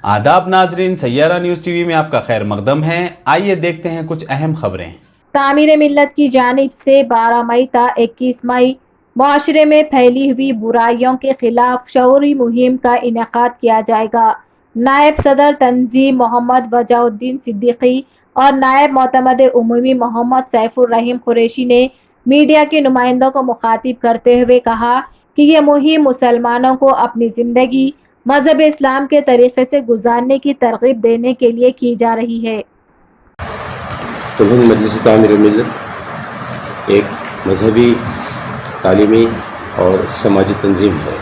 आदाब नाजरीन, Saiyaara news TV में आपका खैर मकदम है। आइए देखते हैं कुछ अहम खबरें। तामीर मिल्लत की जानिब से 12 मई ta 21 मई मुआशरे में फैली हुई बुराइयों के खिलाफ शऊरी मुहिम का इनेकाद किया जाएगा। नायब सदर तंजीम मोहम्मद वजाउद्दीन सिद्दीकी और नायब मोतमद उमूमी मोहम्मद सैफुर रहीम कुरैशी ने मीडिया के नुमाइंदों को मुखातिब करते हुए कहा कि ये मुहिम मुसलमानों को अपनी ज़िंदगी मज़हब इस्लाम के तरीक़े से गुजारने की तरग़ीब देने के लिए की जा रही है। तुल्हिन मजलिस तामीर मिल्लत एक मजहबी, तालीमी और समाजी तंजीम है।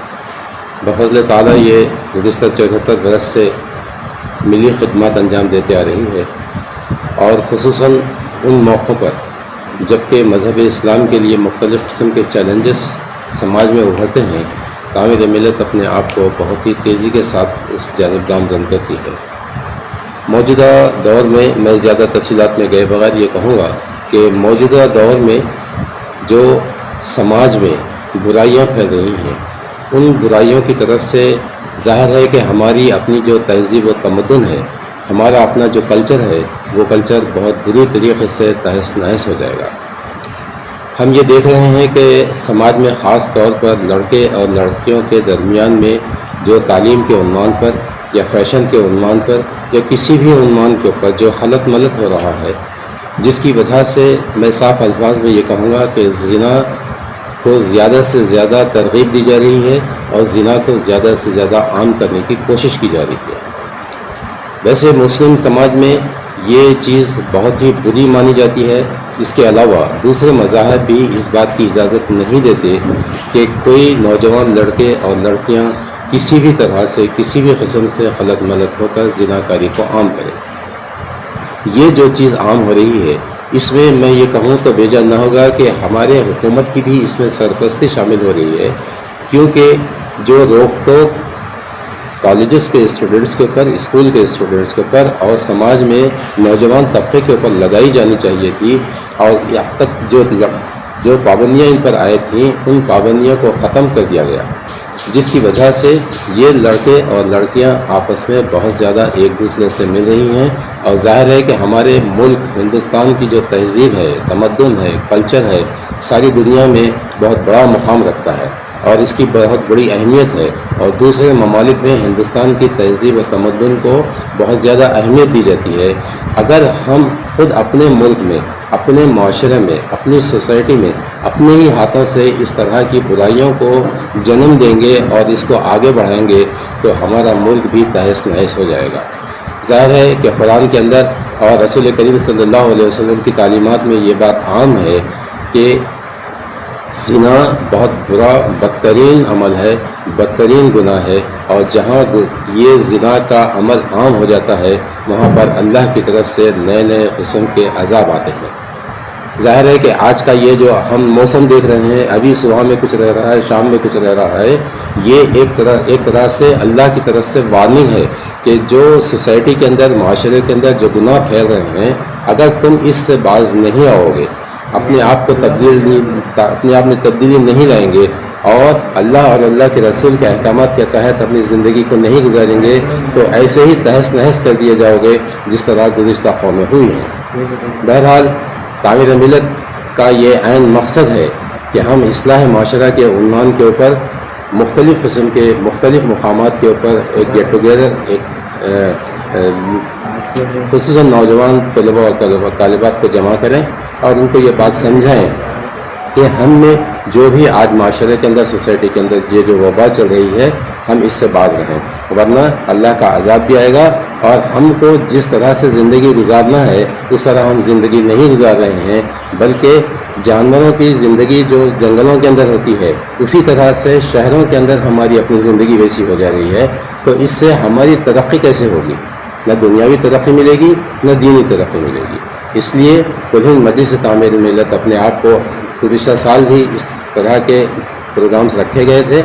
बफ़ज़ल ताला ये गुज़िश्ता 74 बरस से मिली खिदमत अंजाम देते आ रही है और ख़ुसूसन उन मौक़ों पर जबकि मज़हब इस्लाम के लिए मुख्तलिफ़ किस्म के चैलेंजेस समाज में उभरते हैं, तामीर मिल्लत अपने आप को बहुत ही तेज़ी के साथ उस जानिब गामज़न करती है। मौजूदा दौर में मैं ज़्यादा तफसीलात में गए बगैर ये कहूँगा कि मौजूदा दौर में जो समाज में बुराइयाँ फैल रही हैं, उन बुराइयों की तरफ से ज़ाहिर है कि हमारी अपनी जो तहज़ीब व तमद्दुन है, हमारा अपना जो कल्चर है, वो कल्चर बहुत बुरी तरीके से तहस नहस हो जाएगा। हम ये देख रहे हैं कि समाज में ख़ास तौर पर लड़के और लड़कियों के दरमियान में जो तालीम के उन्वान पर या फ़ैशन के उन्वान पर या किसी भी उन्वान के ऊपर जो खलत मलत हो रहा है, जिसकी वजह से मैं साफ़ अल्फाज में ये कहूँगा कि ज़िना को ज़्यादा से ज़्यादा तरग़ीब दी जा रही है और ज़िना को ज़्यादा से ज़्यादा आम करने की कोशिश की जा रही है। वैसे मुस्लिम समाज में ये चीज़ बहुत ही बुरी मानी जाती है। इसके अलावा दूसरे मज़ाहब भी इस बात की इजाज़त नहीं देते कि कोई नौजवान लड़के और लड़कियाँ किसी भी तरह से किसी भी किस्म से खलत मलत होकर ज़िनाकारी को आम करें। ये जो चीज़ आम हो रही है, इसमें मैं ये कहूँ तो बेजा न होगा कि हमारे हुकूमत की भी इसमें सरपरस्ती शामिल हो रही है, क्योंकि जो रोक टोक कॉलेजेस के स्टूडेंट्स के ऊपर, स्कूल के स्टूडेंट्स के ऊपर और समाज में नौजवान तबके के ऊपर लगाई जानी चाहिए थी और अब तक जो पाबंदियाँ इन पर आए थीं, उन पाबंदियों को ख़त्म कर दिया गया, जिसकी वजह से ये लड़के और लड़कियां आपस में बहुत ज़्यादा एक दूसरे से मिल रही हैं और ज़ाहिर है कि हमारे मुल्क हिंदुस्तान की जो तहज़ीब है, तमद्दुन है, कल्चर है, सारी दुनिया में बहुत बड़ा मुकाम रखता है और इसकी बहुत बड़ी अहमियत है और दूसरे ममालिक में हिंदुस्तान की तहज़ीब और तमद्दुन को बहुत ज़्यादा अहमियत दी जाती है। अगर हम खुद अपने मुल्क में, अपने माशरे में, अपनी सोसाइटी में अपने ही हाथों से इस तरह की बुराइयों को जन्म देंगे और इसको आगे बढ़ाएंगे तो हमारा मुल्क भी तहस नहस हो जाएगा। ज़ाहिर है कि कुरान के अंदर और रसूल करीम सल्लल्लाहु अलैहि वसल्लम की तालीमात में ये बात आम है कि ज़िना बहुत बुरा, बदतरीन अमल है, बदतरीन गुनाह है और जहाँ ये ज़िना का अमल आम हो जाता है, वहाँ पर अल्लाह की तरफ से नए नए किस्म के अज़ाब आते हैं। ज़ाहिर है कि आज का ये जो हम मौसम देख रहे हैं, अभी सुबह में कुछ रह रहा है, शाम में कुछ रह रहा है, ये एक तरह से अल्लाह की तरफ से वार्निंग है कि जो सोसाइटी के अंदर, माशरे के अंदर जो गुनाह फैल रहे हैं, अगर तुम इससे बाज नहीं आओगे, अपने आप में तब्दीली नहीं लाएंगे और अल्लाह और अल्लाह के रसूल के अहकामात के तहत अपनी ज़िंदगी को नहीं गुजारेंगे तो ऐसे ही तहस नहस कर दिए जाओगे जिस तरह गुज़िश्ता कौमें हुई हैं। बहरहाल तामीर मिल्लत का ये ऐन मकसद है कि हम इस्लाह माशरा के उन्वान के ऊपर मुख्तलिफ़ किस्म के मुख्तलिफ़ मुकामात के ऊपर एक गेट टुगेदर, ख़ुसूसन नौजवान तलबा और तालिबात को जमा करें और उनको ये बात समझाएं कि हम में जो भी आज माशरे के अंदर, सोसाइटी के अंदर ये जो वबा चल रही है, हम इससे बाज रहें, वरना अल्लाह का अज़ाब भी आएगा और हमको जिस तरह से ज़िंदगी गुजारना है उस तरह हम ज़िंदगी नहीं गुजार रहे हैं, बल्कि जानवरों की ज़िंदगी जो जंगलों के अंदर होती है, उसी तरह से शहरों के अंदर हमारी अपनी ज़िंदगी वैसी हो जा रही है। तो इससे हमारी तरक्की कैसे होगी? न दुनियावी तरक्की मिलेगी, न दीनी तरक्की मिलेगी। इसलिए कुल्हिन मजलिस तामीर मिल्लत अपने आप को, गुज़िश्ता साल भी इस तरह के प्रोग्राम्स रखे गए थे,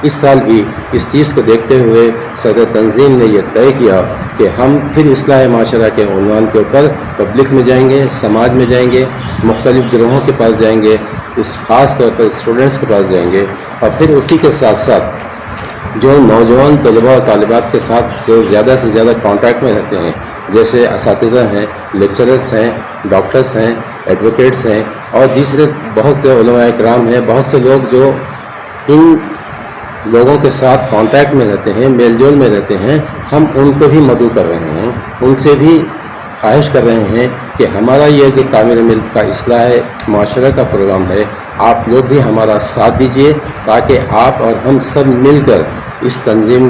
इस साल भी इस चीज़ को देखते हुए सदर तंजीम ने यह तय किया कि हम फिर इस्लाह माशरा के उन्वान के ऊपर पब्लिक में जाएंगे, समाज में जाएंगे, मुख्तलिफ़ गिरोहों के पास जाएंगे, इस ख़ास तौर पर स्टूडेंट्स के पास जाएंगे और फिर उसी के साथ साथ جو نوجوان طلباء اور طالبات کے ساتھ جو زیادہ سے زیادہ کانٹیکٹ میں رہتے ہیں، جیسے اساتذہ ہیں، لیکچررس ہیں، ڈاکٹرس ہیں، ایڈوکیٹس ہیں اور دوسرے بہت سے علماء کرام ہیں، بہت سے لوگ جو ان لوگوں کے ساتھ کانٹیکٹ میں رہتے ہیں، میل جول میں رہتے ہیں، ہم ان کو بھی مدعو کر رہے ہیں، ان سے بھی خواہش کر رہے ہیں کہ ہمارا یہ جو تعمیر ملک کا اصلاح معاشرہ کا پروگرام ہے، آپ لوگ بھی ہمارا ساتھ دیجیے تاکہ آپ اور ہم سب مل کر اس تنظیم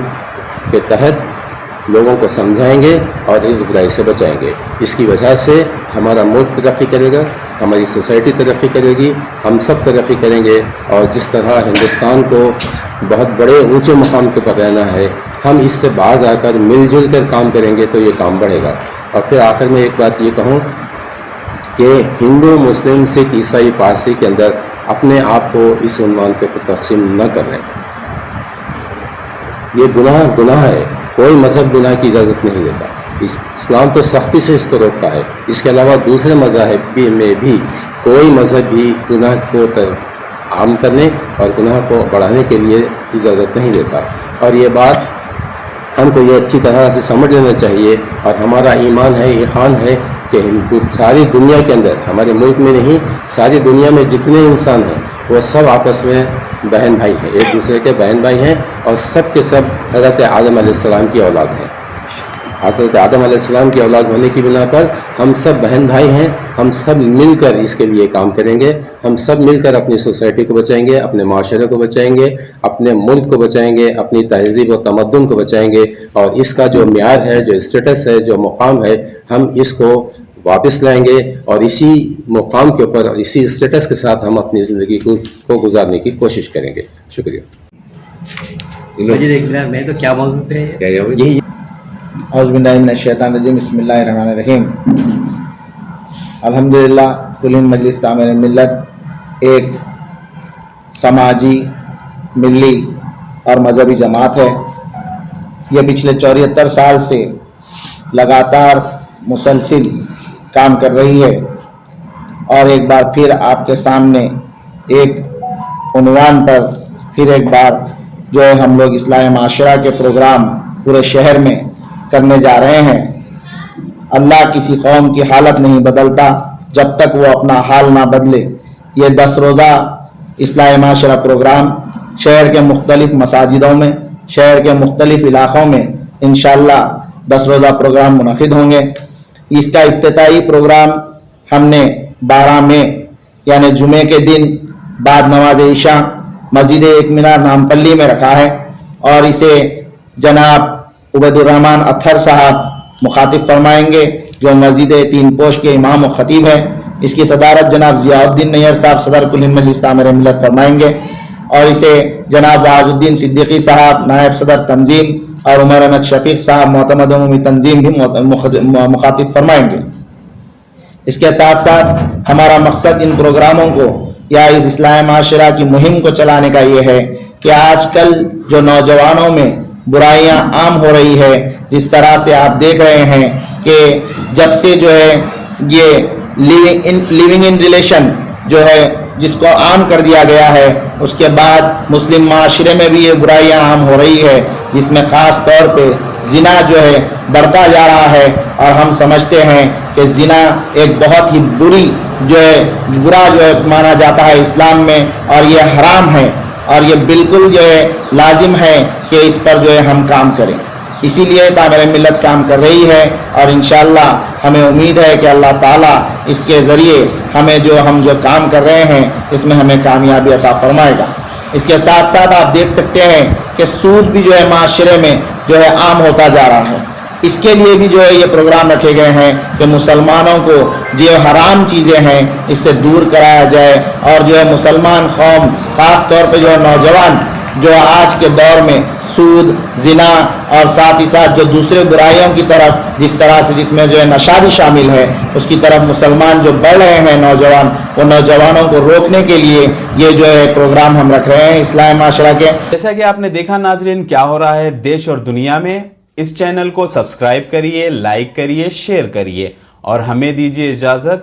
کے تحت لوگوں کو سمجھائیں گے اور اس برائی سے بچائیں گے۔ اس کی وجہ سے ہمارا ملک ترقی کرے گا، ہماری سوسائٹی ترقی کرے گی، ہم سب ترقی کریں گے، اور جس طرح ہندوستان کو بہت بڑے اونچے مقام کے پر رہنا ہے، ہم اس سے باز آ کر مل جل کر کام کریں گے تو یہ کام بڑھے گا۔ اور پھر آخر میں ایک بات یہ کہوں کہ ہندو، مسلم، سکھ، عیسائی، پارسی کے اندر اپنے آپ کو اس عنوان پہ تقسیم نہ کر رہے ہیں۔ یہ گناہ ہے، کوئی مذہب گناہ کی اجازت نہیں دیتا۔ اسلام تو سختی سے اس کو روکتا ہے۔ اس کے علاوہ دوسرے مذاہب میں بھی کوئی مذہب بھی گناہ کو عام کرنے اور گناہ کو بڑھانے کے لیے اجازت نہیں دیتا، اور یہ بات ہم کو یہ اچھی طرح سے سمجھ لینا چاہیے، اور ہمارا ایمان ہے، ایقان ہے کہ ساری دنیا کے اندر، ہمارے ملک میں نہیں، ساری دنیا میں جتنے انسان ہیں وہ سب آپس میں بہن بھائی ہیں، ایک دوسرے کے بہن بھائی ہیں، اور سب کے سب حضرت آدم علیہ السلام کی اولاد ہیں۔ حضرت آدم علیہ السلام کی اولاد ہونے کی بنا پر ہم سب بہن بھائی ہیں، ہم سب مل کر اس کے لیے کام کریں گے، ہم سب مل کر اپنی سوسائٹی کو بچائیں گے، اپنے معاشرے کو بچائیں گے، اپنے ملک کو بچائیں گے، اپنی تہذیب و تمدن کو بچائیں گے، اور اس کا جو معیار ہے، جو اسٹیٹس ہے، جو مقام ہے، ہم اس کو واپس لائیں گے، اور اسی مقام کے اوپر اور اسی اسٹیٹس کے ساتھ ہم اپنی زندگی کو گزارنے کی کوشش کریں گے۔ شکریہ۔ مجھے دیکھ رہا میں تو کیا موضوع پہ ہے یہی اعوذ باللہ من الشیطان الرجیم، بسم اللہ الرحمن الرحیم۔ الحمدللہ کل ہند مجلس تعمیر ملت ایک سماجی، ملی اور مذہبی جماعت ہے۔ یہ پچھلے 74 سال سے لگاتار مسلسل کام کر رہی ہے، اور ایک بار پھر آپ کے سامنے ایک عنوان پر پھر ایک بار جو ہے ہم لوگ اصلاح معاشرہ کے پروگرام پورے شہر میں کرنے جا رہے ہیں۔ اللہ کسی قوم کی حالت نہیں بدلتا جب تک وہ اپنا حال نہ بدلے۔ یہ 10 روزہ اصلاح معاشرہ پروگرام شہر کے مختلف مساجدوں میں، شہر کے مختلف علاقوں میں انشاءاللہ 10 روزہ پروگرام منعقد ہوں گے۔ اس کا افتتاحی پروگرام ہم نے 12 مئی یعنی جمعے کے دن بعد نماز عشاء مسجد ایک مینار نامپلی میں رکھا ہے، اور اسے جناب عبید الرحمن اطہر صاحب مخاطب فرمائیں گے، جو مسجد 3 پوش کے امام و خطیب ہیں۔ اس کی صدارت جناب ضیاء الدین نیئر صاحب صدر کل ہند مجلس تعمیر ملت فرمائیں گے، اور اسے جناب وحاج الدین صدیقی صاحب نائب صدر تنظیم اور عمر احمد شفیق صاحب معتمد عمومی تنظیم بھی مخاطب فرمائیں گے۔ اس کے ساتھ ساتھ ہمارا مقصد ان پروگراموں کو یا اس اصلاح معاشرہ کی مہم کو چلانے کا یہ ہے کہ آج کل جو نوجوانوں میں برائیاں عام ہو رہی ہے، جس طرح سے آپ دیکھ رہے ہیں کہ جب سے جو ہے یہ لیونگ ان ریلیشن جو ہے جس کو عام کر دیا گیا ہے، اس کے بعد مسلم معاشرے میں بھی یہ برائیاں عام ہو رہی ہے، جس میں خاص طور پہ زنا جو ہے بڑھتا جا رہا ہے، اور ہم سمجھتے ہیں کہ زنا ایک بہت ہی برا جو ہے مانا جاتا ہے اسلام میں، اور یہ حرام ہے، اور یہ بالکل جو ہے لازم ہے کہ اس پر جو ہے ہم کام کریں۔ اسی لیے تعمیر ملت کام کر رہی ہے، اور انشاءاللہ ہمیں امید ہے کہ اللہ تعالیٰ اس کے ذریعے ہمیں ہم جو کام کر رہے ہیں اس میں ہمیں کامیابی عطا فرمائے گا۔ اس کے ساتھ ساتھ آپ دیکھ سکتے ہیں کہ سود بھی جو ہے معاشرے میں جو ہے عام ہوتا جا رہا ہے۔ اس کے لیے بھی جو ہے یہ پروگرام رکھے گئے ہیں کہ مسلمانوں کو جو حرام چیزیں ہیں اس سے دور کرایا جائے، اور جو ہے مسلمان قوم خاص طور پہ جو ہے نوجوان جو آج کے دور میں سود، زنا اور ساتھ ہی ساتھ جو دوسرے برائیوں کی طرف جس میں جو ہے نشہ بھی شامل ہے، اس کی طرف مسلمان جو بڑھ رہے ہیں نوجوان، وہ نوجوانوں کو روکنے کے لیے یہ جو ہے پروگرام ہم رکھ رہے ہیں اصلاح معاشرہ کے۔ جیسا کہ آپ نے دیکھا ناظرین کیا ہو رہا ہے دیش اور دنیا میں، اس چینل کو سبسکرائب کریے، لائک کریے، شیئر کریے، اور ہمیں دیجیے اجازت۔